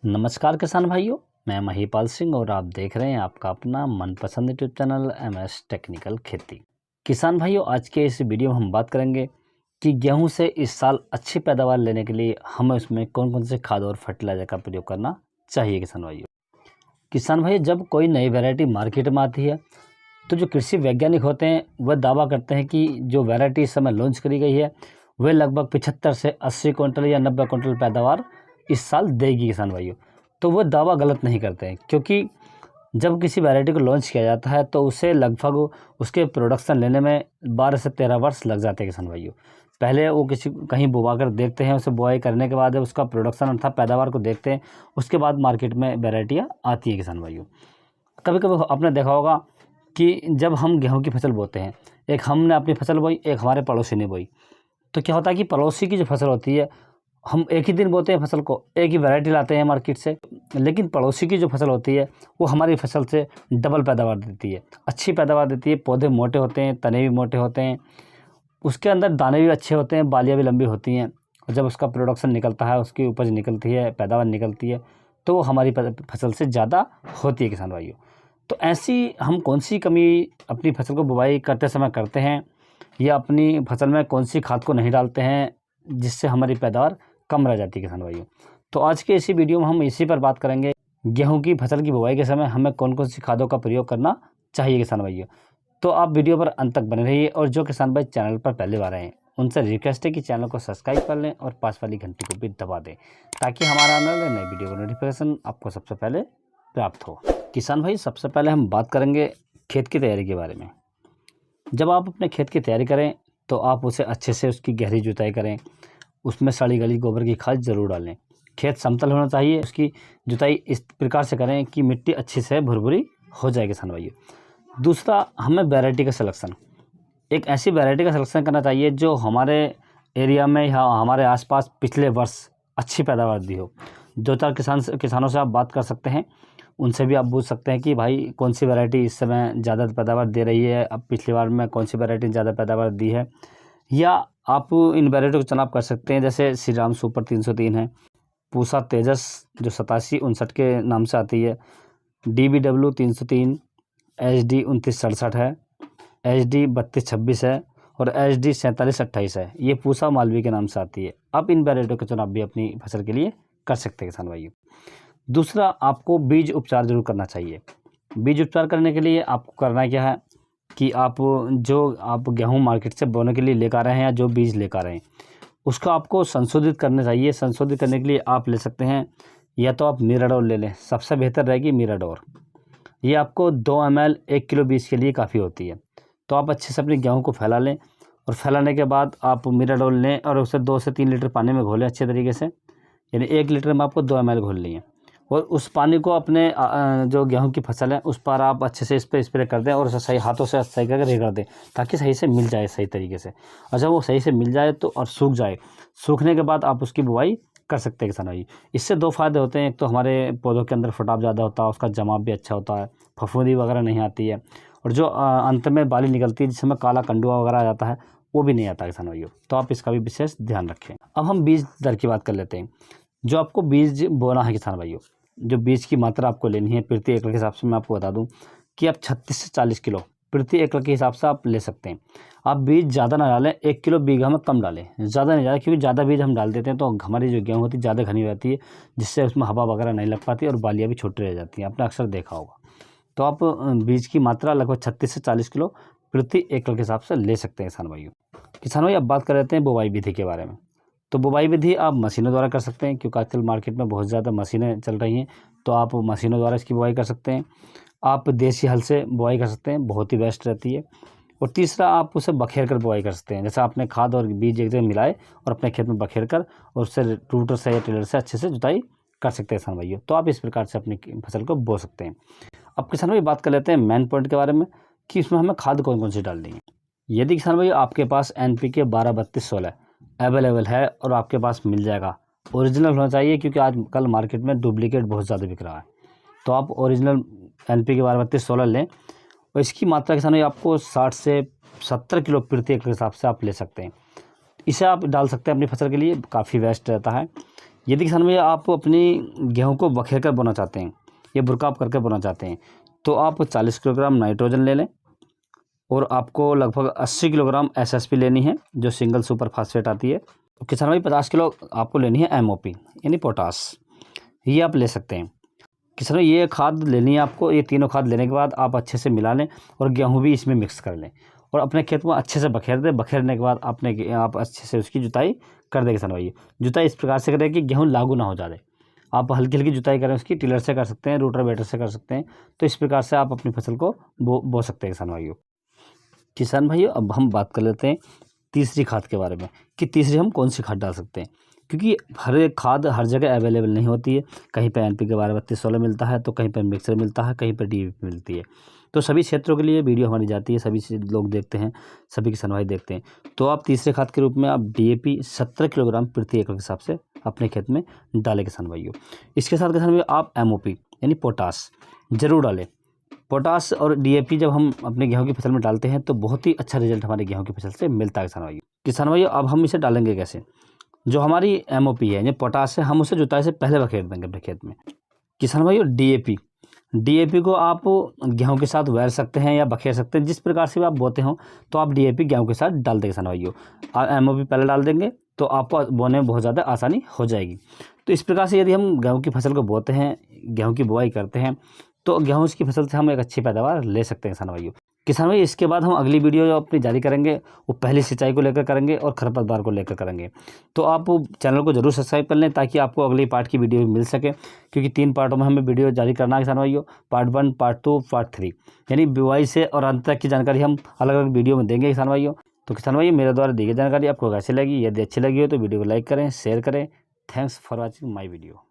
नमस्कार किसान भाइयों, मैं महिपाल सिंह और आप देख रहे हैं आपका अपना मनपसंद यूट्यूब चैनल MS टेक्निकल खेती। किसान भाइयों, आज के इस वीडियो में हम बात करेंगे कि गेहूं से इस साल अच्छी पैदावार लेने के लिए हमें उसमें कौन कौन से खाद और फर्टिलाइज़र का प्रयोग करना चाहिए। किसान भाइयों, जब कोई नई वैरायटी मार्केट में आती है तो जो कृषि वैज्ञानिक होते हैं वह दावा करते हैं कि जो वैरायटी इस समय लॉन्च करी गई है वह लगभग 75 से 80 क्विंटल या 90 क्विंटल पैदावार इस साल देगी। किसान भाइयों, तो वह दावा गलत नहीं करते हैं, क्योंकि जब किसी वैरायटी को लॉन्च किया जाता है तो उसे लगभग उसके प्रोडक्शन लेने में 12 से 13 वर्ष लग जाते हैं। किसान भाइयों, पहले वो कहीं बुवा कर देखते हैं, उसे बुआई करने के बाद उसका प्रोडक्शन अर्थात पैदावार को देखते हैं, उसके बाद मार्केट में वैरायटियाँ आती हैं। किसान भाइयों, कभी कभी आपने देखा होगा कि जब हम गेहूं की फसल बोते हैं, एक हमने अपनी फसल बोई, एक हमारे पड़ोसी ने बोई, तो क्या होता है कि पड़ोसी की जो फसल होती है हम एक ही दिन बोते हैं फसल को, एक ही वैरायटी लाते हैं मार्केट से, लेकिन पड़ोसी की जो फसल होती है वो हमारी फसल से डबल पैदावार देती है, अच्छी पैदावार देती है। पौधे मोटे होते हैं, तने भी मोटे होते हैं, उसके अंदर दाने भी अच्छे होते हैं, बालियाँ भी लंबी होती हैं, और जब उसका प्रोडक्शन निकलता है, उसकी उपज निकलती है, पैदावार निकलती है, तो वो हमारी फसल से ज़्यादा होती है। किसान भाइयों, तो ऐसी हम कौन सी कमी अपनी फसल को बुवाई करते समय करते हैं, या अपनी फसल में कौन सी खाद को नहीं डालते हैं जिससे हमारी पैदावार कम रह जाती है। किसान भाइयों, तो आज के इसी वीडियो में हम इसी पर बात करेंगे, गेहूं की फसल की बुवाई के समय हमें कौन कौन सी खादों का प्रयोग करना चाहिए। किसान भाइयों, तो आप वीडियो पर अंत तक बने रहिए, और जो किसान भाई चैनल पर पहले बार आए हैं उनसे रिक्वेस्ट है कि चैनल को सब्सक्राइब कर लें और पास वाली घंटी को भी दबा दें, ताकि हमारा आने वाले नए वीडियो का नोटिफिकेशन आपको सबसे पहले प्राप्त हो। किसान भाई, सबसे पहले हम बात करेंगे खेत की तैयारी के बारे में। जब आप अपने खेत की तैयारी करें तो आप उसे अच्छे से उसकी गहरी जुताई करें, उसमें सड़ी गली गोबर की खाद ज़रूर डालें। खेत समतल होना चाहिए, उसकी जुताई इस प्रकार से करें कि मिट्टी अच्छी से भुरभुरी हो जाए। किसान भाइयों, दूसरा, हमें वैरायटी का सिलेक्शन, एक ऐसी वैरायटी का सिलेक्शन करना चाहिए जो हमारे एरिया में या हमारे आसपास पिछले वर्ष अच्छी पैदावार दी हो। 2-4 किसानों से आप बात कर सकते हैं, उनसे भी आप पूछ सकते हैं कि भाई कौन सी वैरायटी इस समय ज़्यादा पैदावार दे रही है, अब पिछली बार में कौन सी वैरायटी ज़्यादा पैदावार दी है, या आप इन वैरायटी को चुनाव कर सकते हैं। जैसे श्री राम सुपर 303 है, पूसा तेजस जो 8759 के नाम से आती है, DBW 303, HD 2967 है, HD 3226 है, और HD 4728 है। ये पूसा मालवी के नाम से आती है। आप इन वैरायटियों का चुनाव भी अपनी फसल के लिए कर सकते हैं। किसान भाइयों, दूसरा, आपको बीज उपचार जरूर करना चाहिए। बीज उपचार करने के लिए आपको करना क्या है कि आप गेहूं मार्केट से बोने के लिए लेकर आ रहे हैं, या जो बीज लेकर आ रहे हैं उसको आपको संशोधित करना चाहिए। संशोधित करने के लिए आप ले सकते हैं, या तो आप मिराडोर ले लें, सबसे बेहतर रहेगी मिराडोर। ये आपको 2 ml 1 किलो बीज के लिए काफ़ी होती है। तो आप अच्छे से अपने गेहूँ को फैला लें, और फैलाने के बाद आप मिराडोर लें और उसे 2 से 3 लीटर पानी में घोलें अच्छे तरीके से, यानी 1 लीटर में आपको 2 ml घोलनी है, और उस पानी को अपने जो गेहूं की फसल है उस पर आप अच्छे से इस पर स्प्रे कर दें, और उसे सही हाथों से सही करके रेगड़ दें, ताकि सही से मिल जाए सही तरीके से। और जब वो सही से मिल जाए तो और सूख जाए, सूखने के बाद आप उसकी बुआई कर सकते हैं। किसान भाई, इससे 2 फायदे होते हैं। एक तो हमारे पौधों के अंदर फटाव ज़्यादा होता है, उसका जमाव भी अच्छा होता है, फफूंदी वगैरह नहीं आती है, और जो अंत में बाली निकलती है जिसमें काला कंडुआ वगैरह आ जाता है वो भी नहीं आता। किसान भाइयों, तो आप इसका भी विशेष ध्यान रखें। अब हम बीज दर की बात कर लेते हैं। जो आपको बीज बोना है किसान भाइयों, जो बीज की मात्रा आपको लेनी है प्रति एकड़ के हिसाब से मैं आपको बता दूं कि आप 36 से 40 किलो प्रति एकड़ के हिसाब से आप ले सकते हैं। आप बीज ज़्यादा ना डालें, 1 किलो बीघा में कम डालें, ज़्यादा नहीं डालें, क्योंकि ज़्यादा बीज हम डाल देते हैं तो हमारी जो गेहूँ होती है ज़्यादा घनी रहती है, जिससे उसमें हवा वगैरह नहीं लग पाती और बालियाँ भी छोटी रह जाती हैं, आपने अक्सर देखा होगा। तो आप बीज की मात्रा लगभग 36 से 40 किलो प्रति एकड़ के हिसाब से ले सकते हैं। किसान भाई, अब बात कर लेते हैं बुवाई विधि के बारे में। तो बुवाई विधि आप मशीनों द्वारा कर सकते हैं, क्योंकि आजकल मार्केट में बहुत ज़्यादा मशीनें चल रही हैं, तो आप मशीनों द्वारा इसकी बुवाई कर सकते हैं। आप देसी हल से बुवाई कर सकते हैं, बहुत ही बेस्ट रहती है। और तीसरा, आप उसे बखेर कर बुवाई कर सकते हैं, जैसे आपने खाद और बीज एक जगह मिलाए और अपने खेत में बखेर कर और उससे रूटर से या टिलर से अच्छे से जुताई कर सकते हैं। किसान भाइयों, तो आप इस प्रकार से अपनी फसल को बो सकते हैं। अब किसान भाई, बात कर लेते हैं मेन पॉइंट के बारे में कि इसमें हमें खाद कौन कौन सी डालनी है। यदि किसान भाई आपके पास NPK 12-32-16 अवेलेबल है और आपके पास मिल जाएगा, ओरिजिनल होना चाहिए, क्योंकि आज कल मार्केट में डुप्लीकेट बहुत ज़्यादा बिक रहा है, तो आप ओरिजिनल NPK 12-32-16 लें, और इसकी मात्रा किसान भाई आपको 60 से 70 किलो प्रति एकड़ के हिसाब से आप ले सकते हैं। इसे आप डाल सकते हैं अपनी फसल के लिए, काफ़ी बेस्ट रहता है। यदि किसान भाई आप अपनी गेहूँ को बखेर कर बोना चाहते हैं या बुरकाप करके बोना चाहते हैं तो आप 40 किलोग्राम नाइट्रोजन ले लें और आपको लगभग 80 किलोग्राम एसएसपी लेनी है जो सिंगल सुपर फास्फेट आती है। तो किसान भाई 50 किलो आपको लेनी है एमओपी यानी पोटास, ये आप ले सकते हैं। किसान भाई ये खाद लेनी है आपको। ये तीनों खाद लेने के बाद आप अच्छे से मिला लें और गेहूँ भी इसमें मिक्स कर लें और अपने खेत में अच्छे से बखेर दें। बखेरने के बाद आप अच्छे से उसकी जुताई कर दें। किसान भाई जुताई इस प्रकार से करें कि गेहूँ लागू ना हो जाए। आप हल्की हल्की जुताई करें उसकी, टिलर से कर सकते हैं, रोटावेटर से कर सकते हैं। तो इस प्रकार से आप अपनी फसल को बो सकते हैं किसान भाइयों। अब हम बात कर लेते हैं तीसरी खाद के बारे में कि तीसरी हम कौन सी खाद डाल सकते हैं, क्योंकि हर एक खाद हर जगह अवेलेबल नहीं होती है। कहीं पे NPK के 12-32-16 मिलता है तो कहीं पर मिक्सर मिलता है, कहीं पर DAP मिलती है। तो सभी क्षेत्रों के लिए वीडियो हमारी जाती है, सभी लोग देखते हैं, सभी किसान भाई देखते हैं। तो आप तीसरे खाद के रूप में आप DAP 17 किलोग्राम प्रति एकड़ के हिसाब से अपने खेत में डालें किसान भाइयों। इसके साथ किसान भाइयों आप MOP यानी पोटास ज़रूर डालें। पोटास और DAP जब हम अपने गेहूं की फसल में डालते हैं तो बहुत ही अच्छा रिजल्ट हमारे गेहूं की फसल से मिलता है किसान भाइयों। अब हम इसे डालेंगे कैसे? जो हमारी MOP है यानी पोटास है, हम उसे जुताई से पहले बखेर देंगे अपने खेत में। किसान भाइयों DAP को आप गेहूं के साथ वैर सकते हैं या बखेर सकते हैं, जिस प्रकार से भी आप बोते हो तो आप DAP गेहूं के साथ डाल दें किसान भाइयों। MOP पहले डाल देंगे तो आपको बोने में बहुत ज़्यादा आसानी हो जाएगी। तो इस प्रकार से यदि हम गेहूं की फसल को बोते हैं, गेहूं की बुआई करते हैं तो गेहूं की फसल से हम एक अच्छी पैदावार ले सकते हैं किसान भाई। इसके बाद हम अगली वीडियो जो अपनी जारी करेंगे वो पहली सिंचाई को लेकर करेंगे और खरपतवार को लेकर करेंगे। तो आप चैनल को जरूर सब्सक्राइब कर लें ताकि आपको अगली पार्ट की वीडियो मिल सके, क्योंकि 3 पार्टों में हमें वीडियो जारी करना है किसान भाइयों। पार्ट 1, पार्ट 2, पार्ट 3 यानी बुआई से और अंत तक की जानकारी हम अलग अलग वीडियो में देंगे किसान भाइयों। तो किसान भाई मेरे द्वारा दी गई जानकारी आपको कैसी लगी? यदि अच्छी लगी हो तो वीडियो को लाइक करें, शेयर करें। Thanks for watching my video.